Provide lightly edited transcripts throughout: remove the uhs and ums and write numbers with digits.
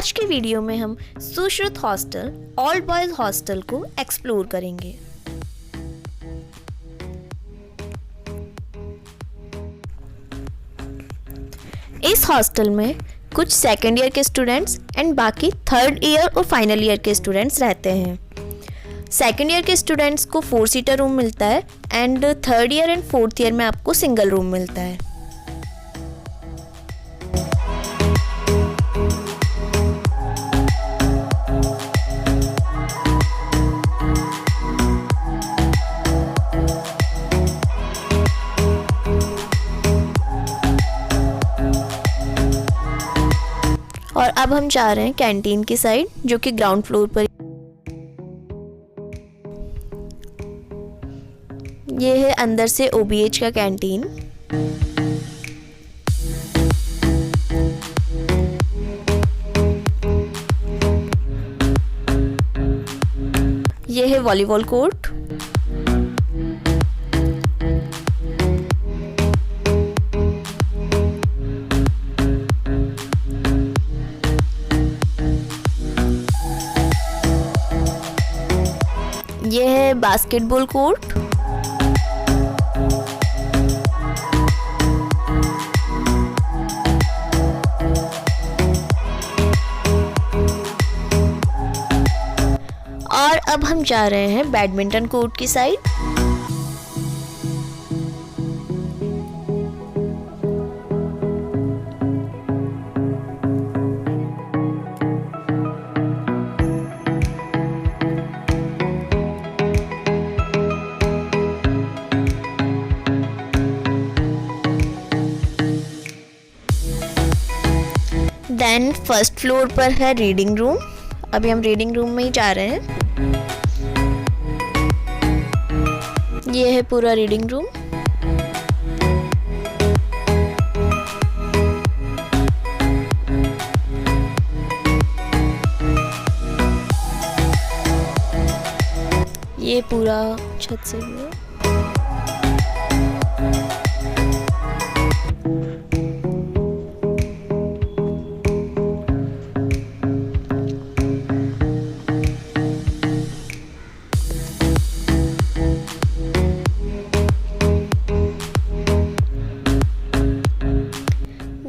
आज के वीडियो में हम Sushrut hostel all boys hostel को एक्सप्लोर करेंगे। इस हॉस्टल में कुछ सेकेंड ईयर के स्टूडेंट्स एंड बाकी थर्ड ईयर और फाइनल ईयर के स्टूडेंट्स रहते हैं। सेकेंड ईयर के स्टूडेंट्स को 4 सीटर रूम मिलता है and third year and fourth year में आपको सिंगल रूम मिलता है। और अब हम जा रहे हैं कैंटीन की साइड, जो कि ग्राउंड फ्लोर पर। ये है अंदर से OBH का कैंटीन। ये है वॉलीबॉल कोर्ट। ये है बास्केटबॉल कोर्ट। और अब हम जा रहे हैं बैडमिंटन कोर्ट की साइड। देन फर्स्ट फ्लोर पर है रीडिंग रूम। अभी हम रीडिंग रूम में ही जा रहे हैं। ये है पूरा रीडिंग रूम। ये पूरा छत से भी है।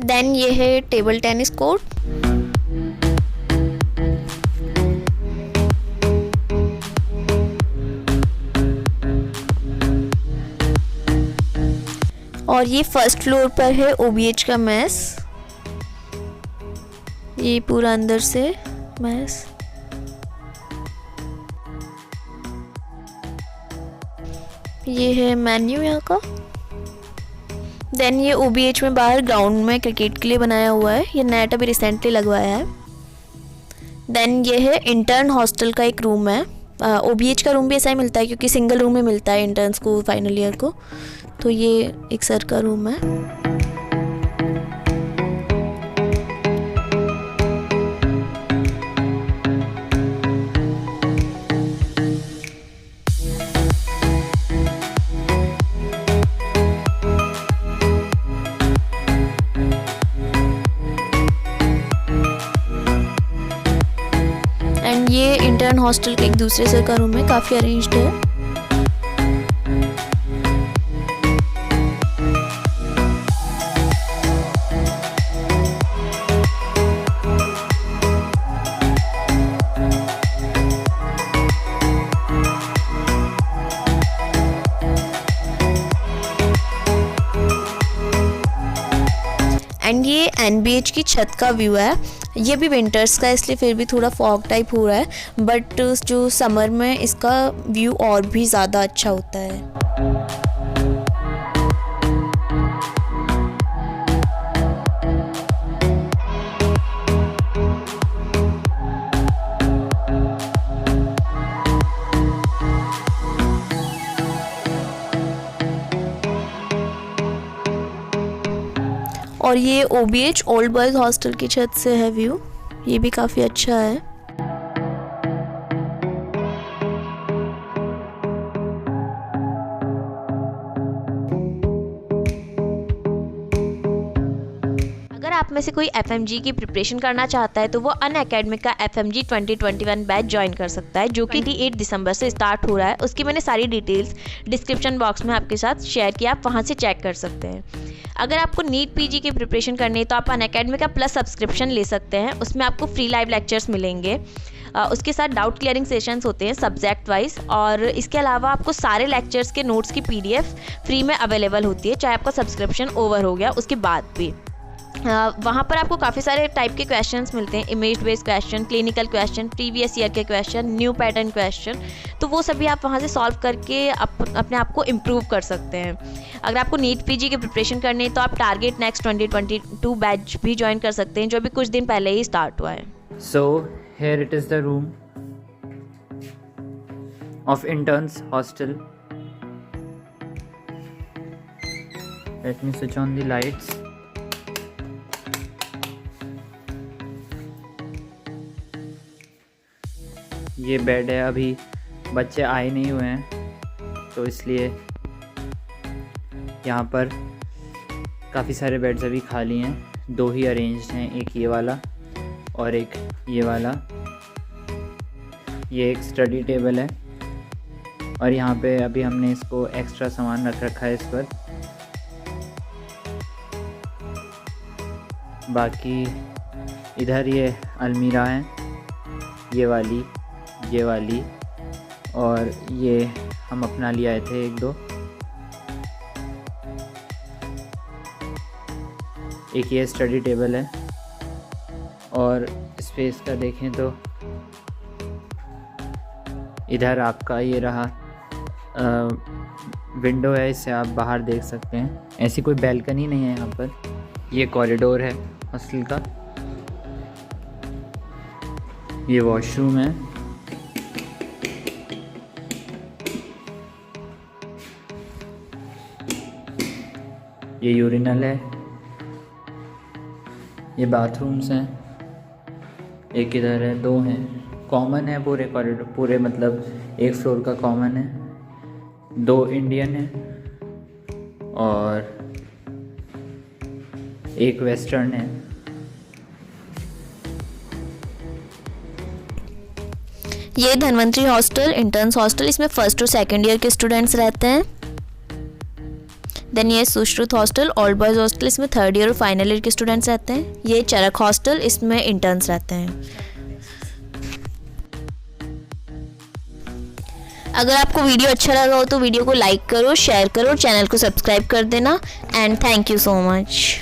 देन ये है टेबल टेनिस कोर्ट। और ये फर्स्ट फ्लोर पर है OBH का मेस। ये पूरा अंदर से मेस। ये है मेन्यू यहाँ का। देन ये OBH में बाहर ग्राउंड में क्रिकेट के लिए बनाया हुआ है। ये नेट अभी रिसेंटली लगवाया है। देन ये है इंटर्न हॉस्टल का एक रूम है। OBH का रूम भी ऐसा ही मिलता है, क्योंकि सिंगल रूम में मिलता है इंटर्न्स को फाइनल ईयर को। तो ये एक सर का रूम है। एंड ये इंटर्न हॉस्टल के एक दूसरे सर का रूम है, काफ़ी अरेंज्ड है। एंड ये NBH की छत का व्यू है। ये भी विंटर्स का, इसलिए फिर भी थोड़ा फॉग टाइप हो रहा है, बट जो समर में इसका व्यू और भी ज़्यादा अच्छा होता है। और ये OBH ओल्ड बॉयज हॉस्टल की छत से है व्यू। ये भी काफ़ी अच्छा है। आप में से कोई FMG की प्रिपरेशन करना चाहता है तो वो अनअकैडमी का FMG 2021 बैच ज्वाइन कर सकता है, जो कि 28 दिसंबर से स्टार्ट हो रहा है। उसकी मैंने सारी डिटेल्स डिस्क्रिप्शन बॉक्स में आपके साथ शेयर किया, आप वहाँ से चेक कर सकते हैं। अगर आपको नीट PG की प्रिपरेशन करनी है तो आप अनअकैडमी का प्लस सब्सक्रिप्शन ले सकते हैं। उसमें आपको फ्री लाइव लेक्चर्स मिलेंगे, उसके साथ डाउट क्लियरिंग सेशंस होते हैं सब्जेक्ट वाइज, और इसके अलावा आपको सारे लेक्चर्स के नोट्स की PDF फ्री में अवेलेबल होती है, चाहे आपका सब्सक्रिप्शन ओवर हो गया उसके बाद भी। वहाँ पर आपको काफ़ी सारे टाइप के क्वेश्चंस मिलते हैं, image based question, clinical question, previous year के क्वेश्चन, न्यू पैटर्न क्वेश्चन, तो वो सभी आप वहाँ से सॉल्व करके अपने आप को इम्प्रूव कर सकते हैं। अगर आपको नीट PG की प्रिपरेशन करनी है तो आप टारगेट नेक्स्ट 2022 बैच भी ज्वाइन कर सकते हैं, जो अभी कुछ दिन पहले ही स्टार्ट हुआ है। So here it is the room of interns hostel. Let me switch on the lights. ये बेड है, अभी बच्चे आए नहीं हुए हैं तो इसलिए यहाँ पर काफ़ी सारे बेड्स अभी खाली हैं। 2 ही अरेंज्ड हैं, एक ये वाला और एक ये वाला। ये एक स्टडी टेबल है और यहाँ पे अभी हमने इसको एक्स्ट्रा सामान रख रखा है इस पर। बाकी इधर ये अलमीरा है, ये वाली, ये वाली, और ये हम अपना लिए आए थे 1-2। एक ये स्टडी टेबल है और स्पेस का देखें तो इधर आपका ये रहा विंडो है, इससे आप बाहर देख सकते हैं। ऐसी कोई बैल्कनी नहीं है यहाँ पर। ये कॉरिडोर है हॉस्टल का, ये वॉशरूम है, ये यूरिनल है, ये बाथरूम्स हैं, एक इधर है, 2 हैं, कॉमन है पूरे कॉरिडोर, पूरे मतलब एक फ्लोर का कॉमन है। 2 इंडियन है और एक वेस्टर्न है। ये धनवंतरी हॉस्टल इंटर्न्स हॉस्टल, इसमें फर्स्ट और सेकंड ईयर के स्टूडेंट्स रहते हैं। देन ये Sushruta hostel old boys hostel, इसमें 3rd ईयर और फाइनल ईयर के स्टूडेंट्स रहते हैं। ये चरक हॉस्टल, इसमें इंटर्न्स रहते हैं। अगर आपको वीडियो अच्छा लगा हो तो वीडियो को लाइक करो, शेयर करो, चैनल को सब्सक्राइब कर देना, and thank you so much.